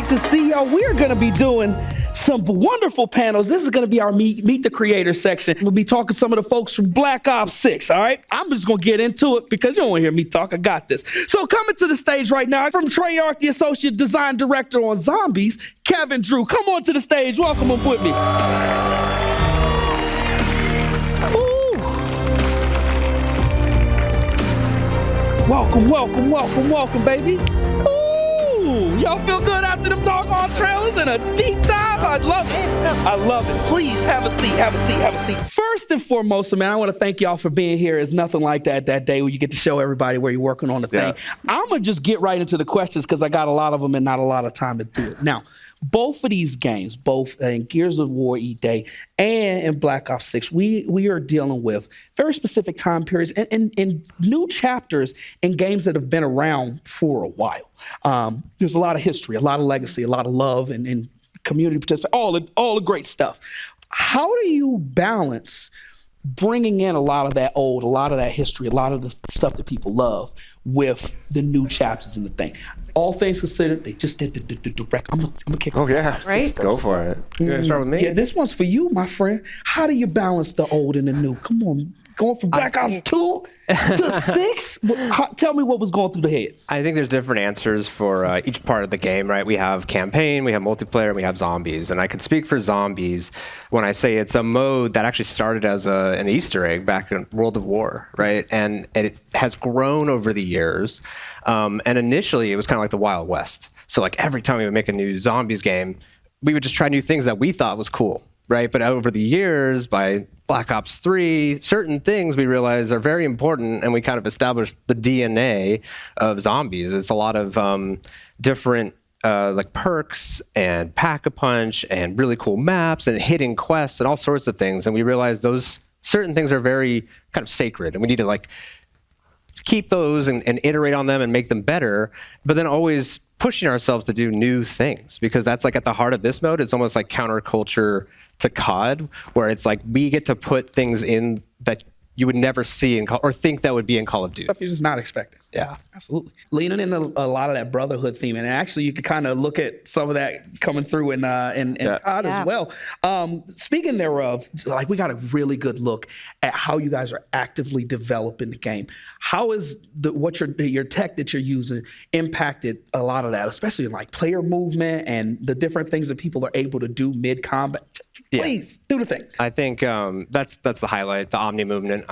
great to see y'all. We're going to be doing some wonderful panels. This is going to be our Meet the Creator section. We'll be talking to some of the folks from Black Ops 6, all right? I'm just going to get into it because you don't want to hear me talk. I got this. So coming to the stage right now, from Treyarch, the Associate Design Director on Zombies, Kevin Drew. Come on to the stage. Welcome him with me. Ooh. Welcome, welcome, welcome, welcome, baby. Ooh, y'all feel good after them doggone trailers and a deep dive? I love it. I love it. Please have a seat, have a seat, have a seat. First and foremost, man, I want to thank y'all for being here. It's nothing like that day where you get to show everybody where you're working on the thing. I'm going to just get right into the questions because I got a lot of them and not a lot of time to do it. Now, both of these games, both in Gears of War E-Day and in Black Ops 6, we are dealing with very specific time periods and new chapters in games that have been around for a while. There's a lot of history, a lot of legacy, a lot of love and community participation, all the great stuff. How do you balance bringing in a lot of that old, a lot of that history, a lot of the stuff that people love with the new chapters in the thing? All things considered, they just did the direct. I'm gonna kick off. Yeah, right? Go for it. You gonna start with me? Yeah, this one's for you, my friend. How do you balance the old and the new? Come on, going from Black Ops 2 to 6? Tell me what was going through the head. I think there's different answers for each part of the game, right? We have campaign, we have multiplayer, and we have zombies. And I can speak for zombies when I say it's a mode that actually started as an Easter egg back in World of War, right? And it has grown over the years. And initially, it was kind of like the Wild West. So like every time we would make a new zombies game, we would just try new things that we thought was cool, right? But over the years, by Black Ops 3, certain things we realized are very important, and we kind of established the DNA of zombies. It's a lot of different like perks and pack-a-punch and really cool maps and hidden quests and all sorts of things. And we realized those certain things are very kind of sacred, and we need to like keep those and iterate on them and make them better, but then always pushing ourselves to do new things, because that's like at the heart of this mode. It's almost like counterculture to COD, where it's like we get to put things in that you would never see in or think that would be in Call of Duty. Stuff you're just not expecting. Yeah, absolutely. Leaning into a lot of that brotherhood theme, and actually you can kind of look at some of that coming through in COD as well. Speaking thereof, like we got a really good look at how you guys are actively developing the game. How is what your tech that you're using impacted a lot of that, especially in like player movement and the different things that people are able to do mid combat? Please do the thing. I think that's the highlight, the Omni movement.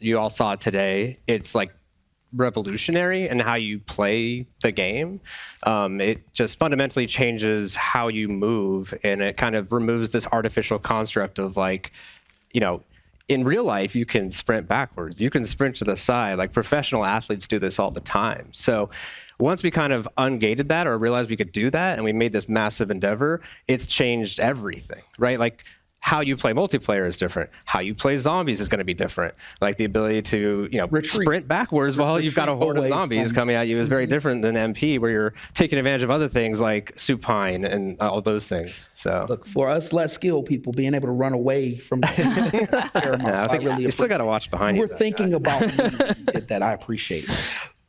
You all saw it today. It's like revolutionary in how you play the game. It just fundamentally changes how you move, and it kind of removes this artificial construct of like, you know, in real life, you can sprint backwards. You can sprint to the side. Like professional athletes do this all the time. So once we kind of ungated that or realized we could do that and we made this massive endeavor, it's changed everything, right? Like how you play multiplayer is different. How you play zombies is going to be different. Like the ability to, you know, sprint backwards while you've got a horde of zombies coming at you is very different than MP, where you're taking advantage of other things like supine and all those things. So look, for us less skilled people, being able to run away from I think you still got to watch behind you. We're thinking about that. I appreciate it.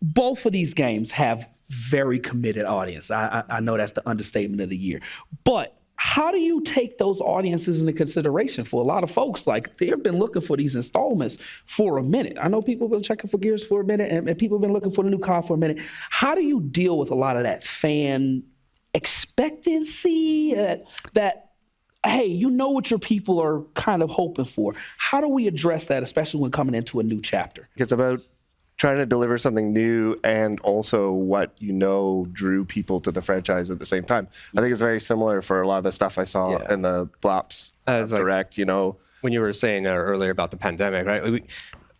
Both of these games have very committed audience. I know that's the understatement of the year, but how do you take those audiences into consideration? For a lot of folks, like they've been looking for these installments for a minute. I know people have been checking for Gears for a minute, and people have been looking for the new COD for a minute. How do you deal with a lot of that fan expectancy, that, hey, you know what your people are kind of hoping for? How do we address that, especially when coming into a new chapter? It's about trying to deliver something new and also what you know drew people to the franchise at the same time. I think it's very similar for a lot of the stuff I saw in the Blops Direct, you know. When you were saying earlier about the pandemic, right?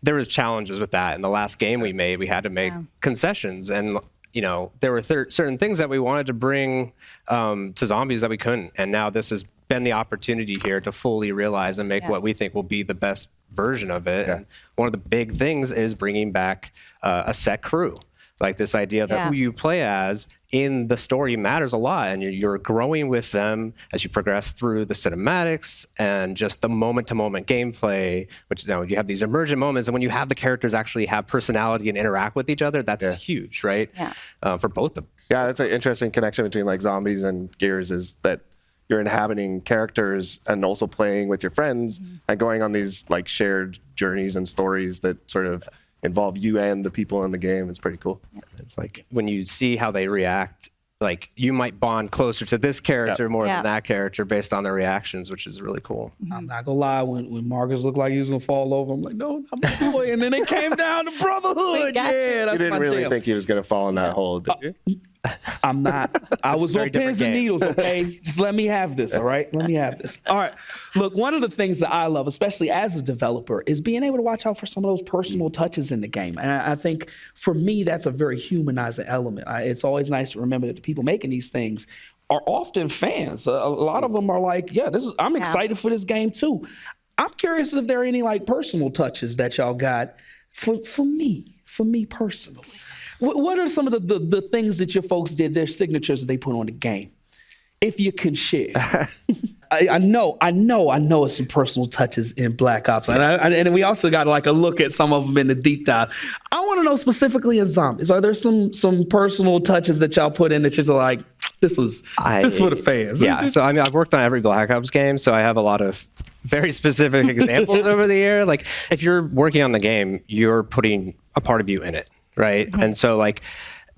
There was challenges with that. In the last game we made, we had to make concessions, and you know there were certain things that we wanted to bring to zombies that we couldn't. And now this has been the opportunity here to fully realize and make what we think will be the best version of it. And one of the big things is bringing back a set crew. Like this idea that who you play as in the story matters a lot, and you're growing with them as you progress through the cinematics and just the moment-to-moment gameplay, which, you know, you have these emergent moments, and when you have the characters actually have personality and interact with each other, that's huge, right? For both the Yeah, that's an interesting connection between like Zombies and Gears is that you're inhabiting characters and also playing with your friends and going on these like shared journeys and stories that sort of involve you and the people in the game. It's pretty cool. It's like when you see how they react, like you might bond closer to this character more than that character based on their reactions, which is really cool. I'm not gonna lie, when Marcus looked like he was gonna fall over, I'm like, no, I'm my boy. And then it came down to brotherhood. Yeah, that's you didn't my really jam. think he was gonna fall in that hole, did you? I'm not. I was on pins and needles, okay? Just let me have this, all right? Let me have this. All right. Look, one of the things that I love, especially as a developer, is being able to watch out for some of those personal touches in the game. And I think for me, that's a very humanizing element. It's always nice to remember that the people making these things are often fans. A lot of them are like, yeah, I'm excited for this game too. I'm curious if there are any like personal touches that y'all got for me personally. What are some of the things that your folks did, their signatures that they put on the game? If you can share. I know it's some personal touches in Black Ops. And we also got like a look at some of them in the deep dive. I want to know specifically in Zombies, are there some personal touches that y'all put in that you're like, this is for the fans? Yeah, so I mean, I've worked on every Black Ops game, so I have a lot of very specific examples over the year. Like if you're working on the game, you're putting a part of you in it. Right. Mm-hmm. And so like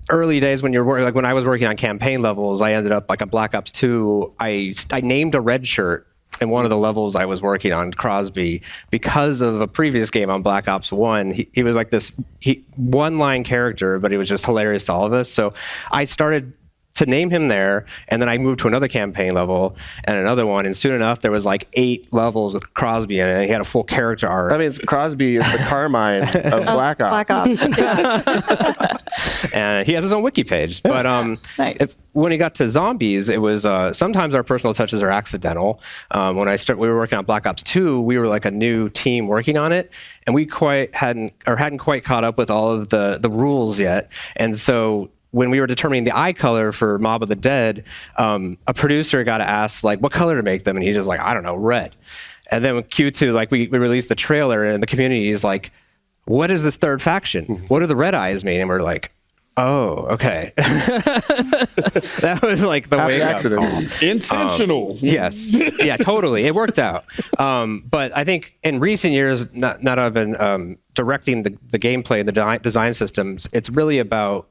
early days when you're working, like when I was working on campaign levels, I ended up like on Black Ops 2, I named a red shirt in one of the levels I was working on, Crosby, because of a previous game on Black Ops 1. He was like this one-line character, but he was just hilarious to all of us. So I started to name him there, and then I moved to another campaign level and another one, and soon enough there was like 8 levels with Crosby in it, and he had a full character arc. That means Crosby is the Carmine of Black Ops. Black Ops. And he has his own wiki page. But nice. When he got to Zombies, it was sometimes our personal touches are accidental. When we were working on Black Ops 2, we were like a new team working on it, and we hadn't quite caught up with all of the rules yet, and so when we were determining the eye color for Mob of the Dead, a producer got to ask like what color to make them, and he's just like, I don't know, red. And then with Q2, like we released the trailer, and the community is like, what is this third faction? What do the red eyes mean? And we're like, oh, okay. That was like the wake up. Intentional. Yes. Yeah, totally. It worked out. But I think in recent years, not I've been directing the gameplay and the design systems, it's really about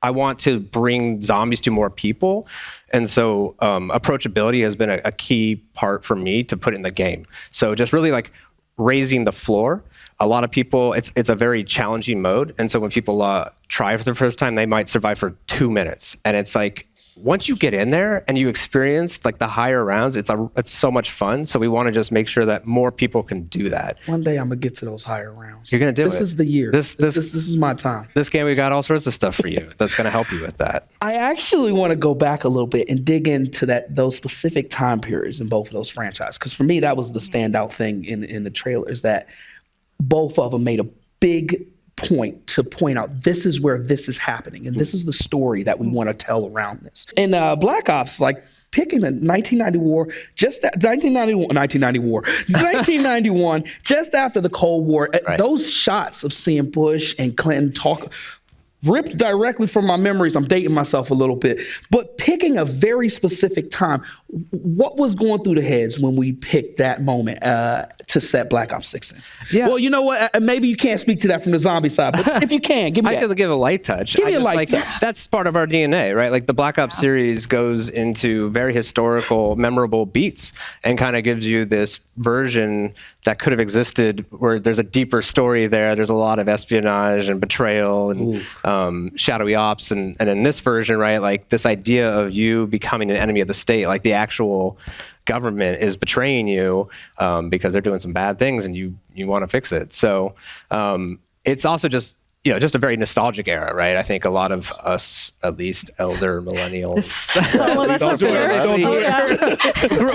I want to bring Zombies to more people. And so approachability has been a key part for me to put in the game. So just really like raising the floor. A lot of people, it's a very challenging mode. And so when people try for the first time, they might survive for 2 minutes. And it's like, once you get in there and you experience like the higher rounds, it's so much fun. So we want to just make sure that more people can do that. One day I'm gonna get to those higher rounds. You're gonna do it. This is the year. This is my time. This game, we got all sorts of stuff for you that's gonna help you with that. I actually want to go back a little bit and dig into those specific time periods in both of those franchises. Because for me, that was the standout thing in the trailers, that both of them made a big point to point out this is where this is happening, and this is the story that we want to tell around this. And Black Ops, like picking the 1991, just after the Cold War, right. Those shots of seeing Bush and Clinton talk ripped directly from my memories. I'm dating myself a little bit, but picking a very specific time. What was going through the heads when we picked that moment to set Black Ops 6 in? Yeah. Well, you know what? Maybe you can't speak to that from the zombie side, but if you can, give me that. I could give a light touch. Give me a light touch. That's part of our DNA, right? Like the Black Ops series goes into very historical, memorable beats and kind of gives you this version that could have existed where there's a deeper story there. There's a lot of espionage and betrayal and shadowy ops. And in this version, right, like this idea of you becoming an enemy of the state, like the actual government is betraying you because they're doing some bad things and you want to fix it. So it's also just a very nostalgic era, right? I think a lot of us, at least elder millennials,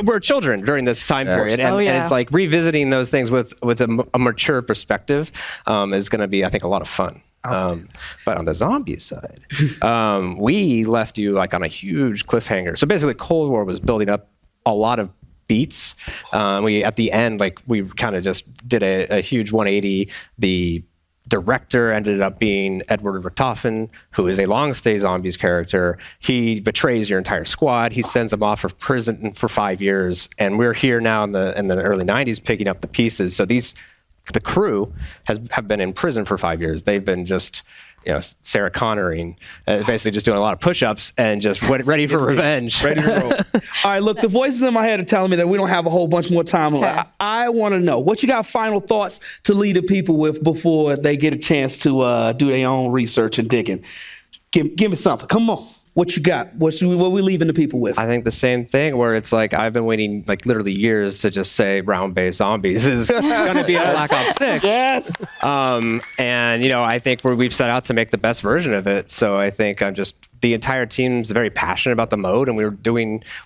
we're children during this time period. And it's like revisiting those things with a mature perspective is going to be, I think, a lot of fun. But on the zombie side, we left you like on a huge cliffhanger. So basically Cold War was building up a lot of beats. We, at the end, like we kind of just did a huge 180. The director ended up being Edward Richtofen, who is a long-stay zombies character. He betrays your entire squad. He sends them off of prison for 5 years, and we're here now in the early 90s picking up the pieces. So the crew have been in prison for 5 years. They've been just, Sarah Connoring, basically just doing a lot of push-ups and just ready for revenge. Ready to roll. All right, look, the voices in my head are telling me that we don't have a whole bunch more time. Okay. I want to know, what you got final thoughts to leave the people with before they get a chance to do their own research and digging? Give me something. Come on. What you got? What we leaving the people with? I think the same thing, where it's like I've been waiting like literally years to just say round-based zombies is going to be a Black Ops 6. Yes. And I think we've set out to make the best version of it. So I think the entire team's very passionate about the mode, and we're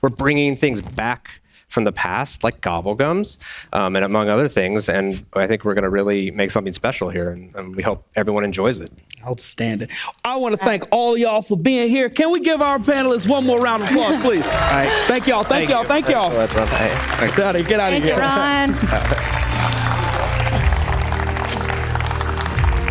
bringing things back from the past, like Gobblegums, and among other things. And I think we're going to really make something special here, and we hope everyone enjoys it. Outstanding. I want to thank all of y'all for being here. Can we give our panelists one more round of applause, please? All right. Thank y'all. Thank y'all. Thank y'all. Get out of here. Thank you, Ron.